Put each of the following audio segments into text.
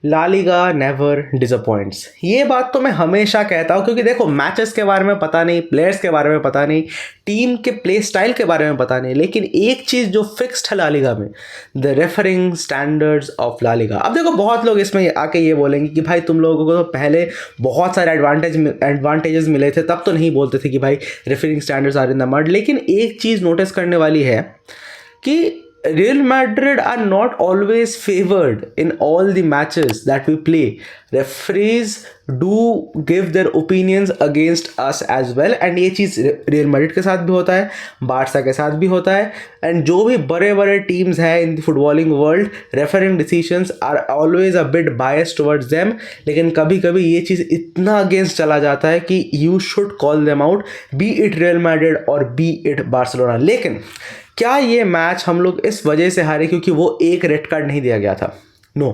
La Liga never disappoints. ये बात तो मैं हमेशा कहता हूँ, क्योंकि देखो मैचेस के बारे में पता नहीं, प्लेयर्स के बारे में पता नहीं, टीम के प्ले स्टाइल के बारे में पता नहीं, लेकिन एक चीज़ जो फिक्स्ड है ला लीगा में, the refereeing standards of La Liga. अब देखो बहुत लोग इसमें आके ये बोलेंगे कि भाई तुम लोगों को तो पहले बहुत सारे एडवांटेजेस मिले थे, तब तो नहीं बोलते थे कि भाई refereeing standards are in the mud. लेकिन एक चीज़ नोटिस करने वाली है कि Real Madrid are not always favored in all the matches that we play. Referees do give their opinions against us as well, and ये चीज़ रियल मैड्रिड के साथ भी होता है, बार्सा के साथ भी होता है, एंड जो भी बड़े बड़े टीम्स हैं in the footballing world, refereeing decisions are always a bit biased towards them. लेकिन कभी कभी ये चीज़ इतना अगेंस्ट चला जाता है कि you should call them out, B it real Madrid और बी इट बार्सिलोना। लेकिन क्या ये मैच हम लोग इस वजह से हारे क्योंकि वो एक रेड कार्ड नहीं दिया गया था? No,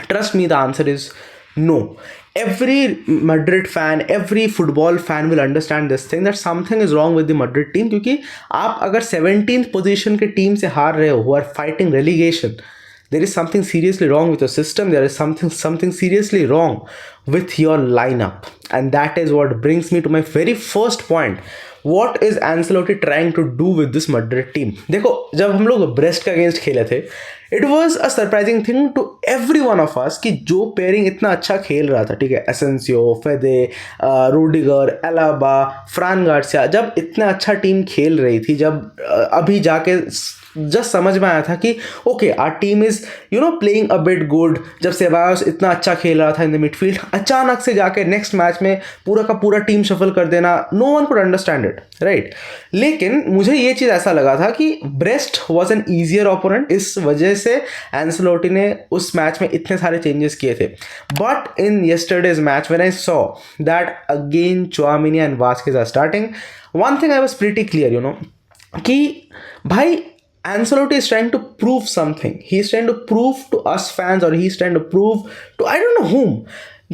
trust me, the answer is no. Every Madrid fan, every football fan will understand this thing that something is wrong with the Madrid team, क्योंकि आप अगर 17th पोजीशन के टीम से हार रहे हो, who are fighting relegation, there is something seriously wrong with your system. There is something seriously wrong with your lineup, and that is what brings me to my very first point. What is Ancelotti trying to do with this Madrid team? देखो, जब हम लोग breast के against खेले थे, it was a surprising thing to every one of us कि जो pairing इतना अच्छा खेल रहा था, ठीक है, एसेंसियो, फेदे, रूडिगर, एलाबा, फ्रान गार्सिया, जब इतना अच्छा टीम खेल रही थी, जब अभी जाके जस्ट समझ में आया था कि okay our team is playing a bit good, जब सेबायोस इतना अच्छा खेल रहा था इन द मिडफील्ड, अचानक से जाके नेक्स्ट मैच में पूरा का पूरा टीम शफल कर देना, no one could understand it, right. लेकिन मुझे ये चीज़ ऐसा लगा था कि Brest was an easier opponent, इस वजह से एंसेलोटी ने उस मैच में इतने सारे चेंजेस किए थे। But in yesterday's match when I saw that again Tchouameni and Vazquez are starting, one thing I was pretty clear, कि भाई Ancelotti is trying to prove something. He is trying to prove to us fans, or he is trying to prove to I don't know whom,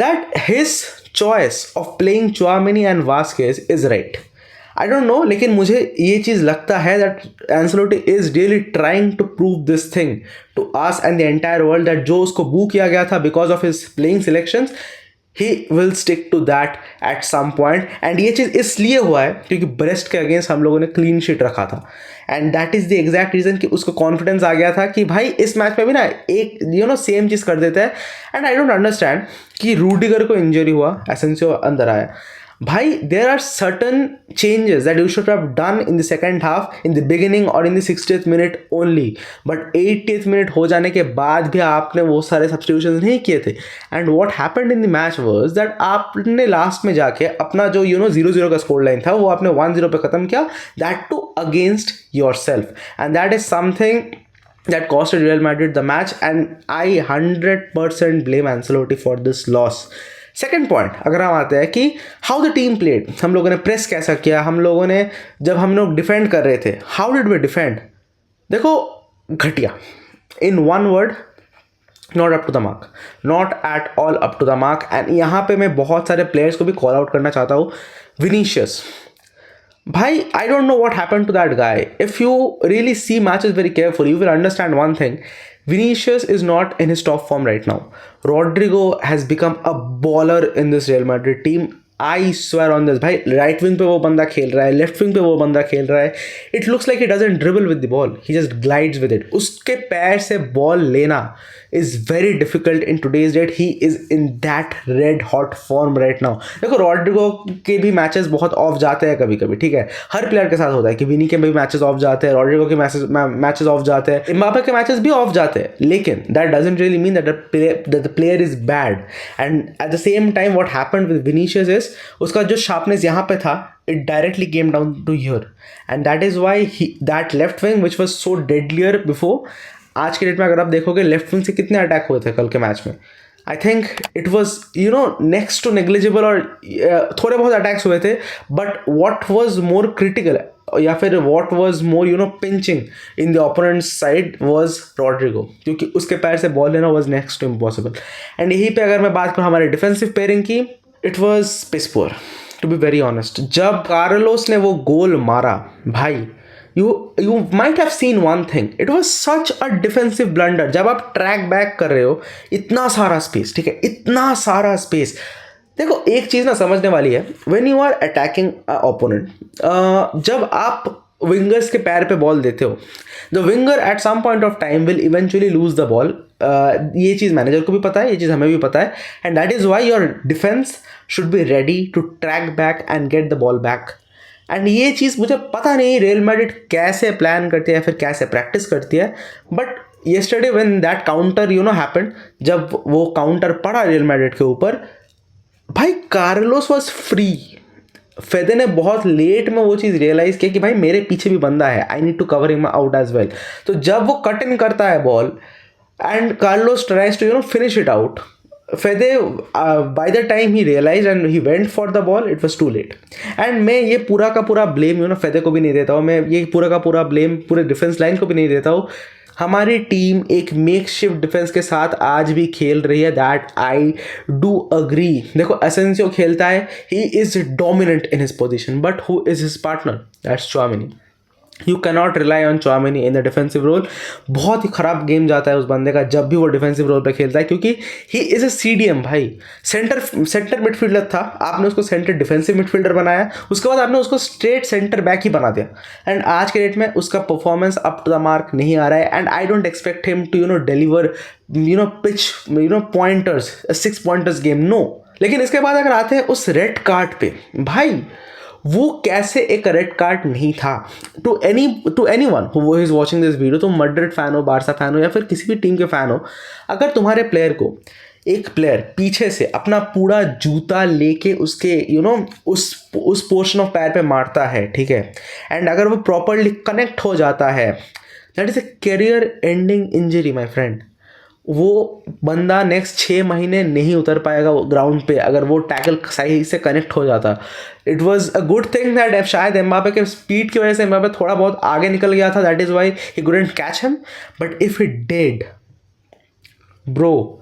that his choice of playing Chouameni and Vasquez is right. I don't know, लेकिन मुझे ये चीज़ लगता है that Ancelotti is really trying to prove this thing to us and the entire world, that जो उसको boo किया गया था because of his playing selections, he will stick to that at some point. And ये चीज़ इसलिए हुआ है क्योंकि ब्रेस्ट के अगेंस्ट हम लोगों ने क्लीन शीट रखा था, and that is the exact reason कि उसको कॉन्फिडेंस आ गया था कि भाई इस मैच में भी ना एक सेम चीज़ कर देता है। एंड आई डोंट अंडरस्टैंड कि रूडिगर को इंजरी हुआ, एसेंसियो अंदर आया, भाई there are certain changes that you should have done in the second half, in the beginning और in the 60th minute only, but 80th minute हो जाने के बाद भी आपने वो सारे सब्स्टिट्यूशंस नहीं किए थे। And what happened in the match was that आपने लास्ट में जाके अपना जो 0-0 का स्कोर लाइन था वो आपने 1-0 पे ख़त्म किया, that too against yourself, and that is something that costed Real Madrid the match, and I 100% blame Ancelotti for this loss. Second point अगर हम आते हैं कि हाउ द टीम प्लेड, हम लोगों ने प्रेस कैसा किया, हम लोगों ने जब हम लोग डिफेंड कर रहे थे, हाउ डिड वी डिफेंड? देखो, घटिया, in one word, not up to the mark, not at all up to the mark. And यहाँ पे मैं बहुत सारे प्लेयर्स को भी कॉल आउट करना चाहता हूँ। विनीशियस, भाई, I don't know what happened to that guy. If you really see matches very carefully, you will understand one thing. Vinicius is not in his top form right now. Rodrigo has become a baller in this Real Madrid team. I swear on this, भाई right wing पे वो बंदा खेल रहा है, left wing पे वो बंदा खेल रहा है। It looks like he doesn't dribble with the ball, he just glides with it. उसके पैर से बॉल लेना is very difficult in today's date. He is in that red hot form right now. देखो, रॉड्रिगो के भी matches बहुत of जाते हैं कभी कभी, ठीक है, हर प्लेयर के साथ होता है कि विनी के भी मैचेस ऑफ जाते हैं, रॉड्रिगो के मैचेस ऑफ जाते हैं, एम्बापे के मैचेस भी ऑफ जाते हैं, लेकिन that doesn't really mean that the player is bad. And at the same time what happened with Vinicius is उसका जो शार्पनेस यहाँ पे था, it directly came down to here, and that is why that left wing which was so deadlier before, आज के date में अगर आप देखोगे लेफ्ट विंग से कितने अटैक हुए थे कल के मैच में, I think it was next to negligible, और थोड़े बहुत अटैक्स हुए थे, but what was more critical या फिर what was more pinching in the opponent side was Rodrigo, क्योंकि उसके पैर से बॉल लेना was next to impossible. And यहीं पे अगर मैं बात करूँ हमारे डिफेंसिव पेयरिंग की, it was piss poor to be very honest. जब कार्लोस ने वो गोल मारा, भाई you might have seen one thing. It was such a defensive blunder. जब आप ट्रैक बैक कर रहे हो, इतना सारा स्पेस, ठीक है, इतना सारा स्पेस. देखो एक चीज़ ना समझने वाली है, when you are attacking opponent, जब आप विंगर्स के पैर पे बॉल देते हो, the winger at some point of time will eventually lose the ball. ये चीज़ मैनेजर को भी पता है, ये चीज़ हमें भी पता है, and that is why your defence should be ready to track back and get the ball back. And ये चीज़ मुझे पता नहीं रियल मैड्रिड कैसे प्लान करती है या फिर कैसे प्रैक्टिस करती है, but yesterday when that counter happened, जब वो काउंटर पड़ा रियल मैड्रिड के ऊपर, भाई कार्लोस वॉज फ्री. फेदे ने बहुत लेट में वो चीज़ रियलाइज़ किया कि भाई मेरे पीछे भी बंदा है, I need to cover him out as well. तो जब वो कट इन करता है ball and Carlos tries to finish it out, Fede by the time he realise and he went for the ball, it was too late. And मैं ये पूरा का पूरा ब्लेम फेदे को भी नहीं देता हूँ, मैं ये पूरा का पूरा ब्लेम पूरे डिफेंस लाइन को भी नहीं देता हूँ. हमारी टीम एक मेकशिफ्ट डिफेंस के साथ आज भी खेल रही है, दैट आई डू अग्री. देखो एसेंसियो खेलता है, he is dominant in his position, but who is his partner? That's Tchouameni. You cannot rely on Tchouameni in the defensive role. बहुत ही खराब गेम जाता है उस बंदे का जब भी वो डिफेंसिव रोल पे खेलता है, क्योंकि ही इज़ अ CDM भाई. सेंटर मिडफील्डर था, आपने उसको सेंटर डिफेंसिव मिडफील्डर बनाया, उसके बाद आपने उसको स्ट्रेट सेंटर बैक ही बना दिया. एंड आज के डेट में उसका performance up to the mark नहीं आ रहा है. And I don't expect him to deliver pitch pointers, 6 pointers game, no. लेकिन इसके बाद अगर आते हैं उस रेड कार्ड पे, भाई वो कैसे एक रेड कार्ड नहीं था? To anyone who is watching this video, तुम मैड्रिड फैन हो, बार्सा फैन हो या फिर किसी भी टीम के फैन हो, अगर तुम्हारे प्लेयर को एक प्लेयर पीछे से अपना पूरा जूता लेके उसके उस पोर्शन ऑफ पैर पे मारता है, ठीक है, एंड अगर वो प्रॉपरली कनेक्ट हो जाता है, that is a career ending injury my friend. वो बंदा नेक्स्ट 6 महीने नहीं उतर पाएगा ग्राउंड पे अगर वो टैकल सही से कनेक्ट हो जाता. It was a good thing that शायद एम्बापे के स्पीड की वजह से एम्बापे थोड़ा बहुत आगे निकल गया था, that is why he couldn't catch him. But if it did, bro,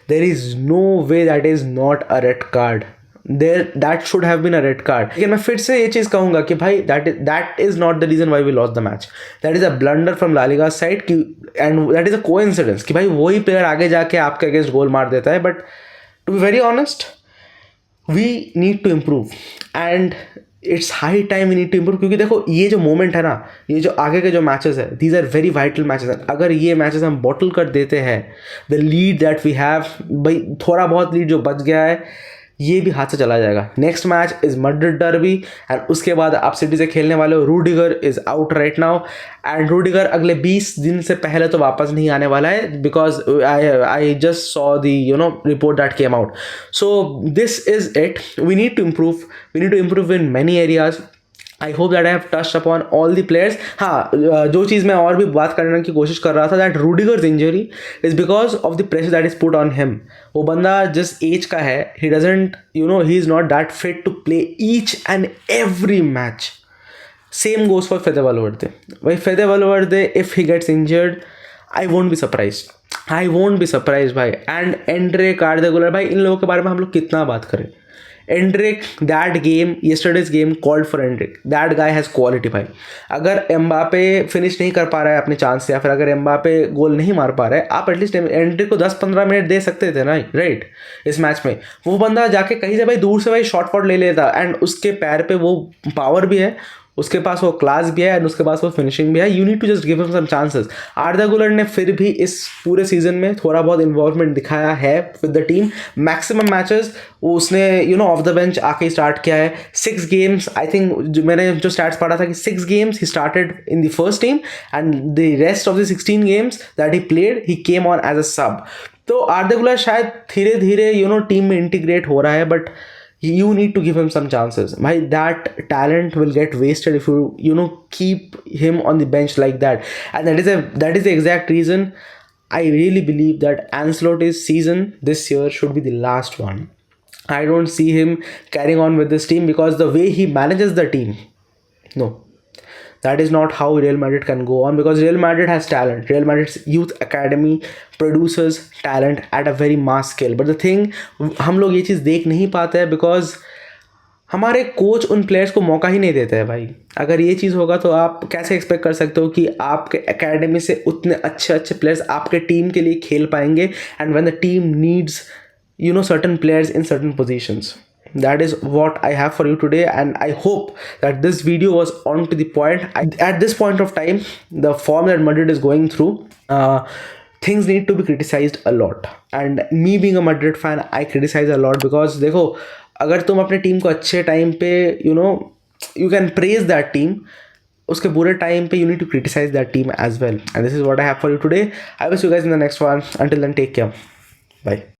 there is no way that is not a red card. That should have been a red card. लेकिन मैं फिर से ये चीज़ कहूँगा कि भाई that is not the reason why we lost the match. That is a blunder from La Liga side and that is a coincidence कि भाई वही प्लेयर आगे जाके आपके अगेंस्ट गोल मार देता है. But to be very honest, we need to improve and it's high time we need to improve. क्योंकि देखो ये जो मोमेंट है ना, ये जो आगे के जो मैचेस है, these are very vital matches हैं. अगर ये मैचेस हम बॉटल कर देते हैं, the lead that we have, भाई थोड़ा बहुत लीड जो बच गया है ये भी हाथ से चला जाएगा. Next match is Madrid derby and उसके बाद आप सिटी से खेलने वाले हो. Rudiger is out right now and Rudiger अगले 20 दिन से पहले तो वापस नहीं आने वाला है, because I just saw the report that came out. So this is it. We need to improve in many areas. I hope that I have touched upon all the players. हाँ, जो चीज़ मैं और भी बात करने की कोशिश कर रहा था, that Rudiger's injury is because of the pressure that is put on him. वो बंदा जिस एज का है, he doesn't he is not that fit to play each and every match. Same goes for Fede Valverde. भाई Fede Valverde, if he gets injured, I won't be surprise भाई. And Andre कार्देगुलर, भाई इन लोगों के बारे में हम लोग कितना बात करें. Endrick, that game, yesterday's game called for Endrick. That guy has quality भाई. अगर एम्बापे फिनिश नहीं कर पा रहा है अपने चांस से, या फिर अगर एम्बापे गोल नहीं मार पा रहा है, आप एटलीस्ट एंड्रिक को 10-15 मिनट दे सकते थे ना, राइट? इस मैच में वो बंदा जाके कहीं से भाई दूर से भाई शॉर्ट फॉट ले लेता, एंड उसके पैर पे वो पावर भी है, उसके पास वो क्लास भी है एंड उसके पास वो फिनिशिंग भी है. You need to just give him some chances. Arda Guler ने फिर भी इस पूरे सीजन में थोड़ा बहुत इन्वॉल्वमेंट दिखाया है with the team. Maximum matches वो उसने ऑफ द बेंच आके स्टार्ट किया है. 6 गेम्स, आई थिंक मैंने जो स्टैट्स पढ़ा था कि 6 games he started in the first team and the rest of the 16 games that he played he came on as a sub. तो आर्दा गुलर शायद धीरे धीरे टीम में इंटीग्रेट हो रहा है, but you need to give him some chances. That talent will get wasted if you keep him on the bench like that. And that is the exact reason I really believe that Ancelotti's season this year should be the last one. I don't see him carrying on with this team because the way he manages the team, no, that is not how Real Madrid can go on, because Real Madrid has talent. Real Madrid's youth academy produces talent at a very mass scale. But the thing, हम लोग ये चीज़ देख नहीं पाते हैं because हमारे coach उन players को मौका ही नहीं देते हैं भाई। अगर ये चीज़ होगा तो आप कैसे एक्सपेक्ट कर सकते हो कि आपके एकेडमी से उतने अच्छे अच्छे प्लेयर्स आपके टीम के लिए खेल पाएंगे, and when the team needs certain players in certain positions. That is what I have for you today, and I hope that this video was on to the point. At this point of time, the form that Madrid is going through, things need to be criticized a lot, and me being a Madrid fan, I criticize a lot because देखो, अगर तुम अपने team को अच्छे time पे you can praise that team, उसके बुरे time पे you need to criticize that team as well. And this is what I have for you today. I will see you guys in the next one. Until then, take care. Bye.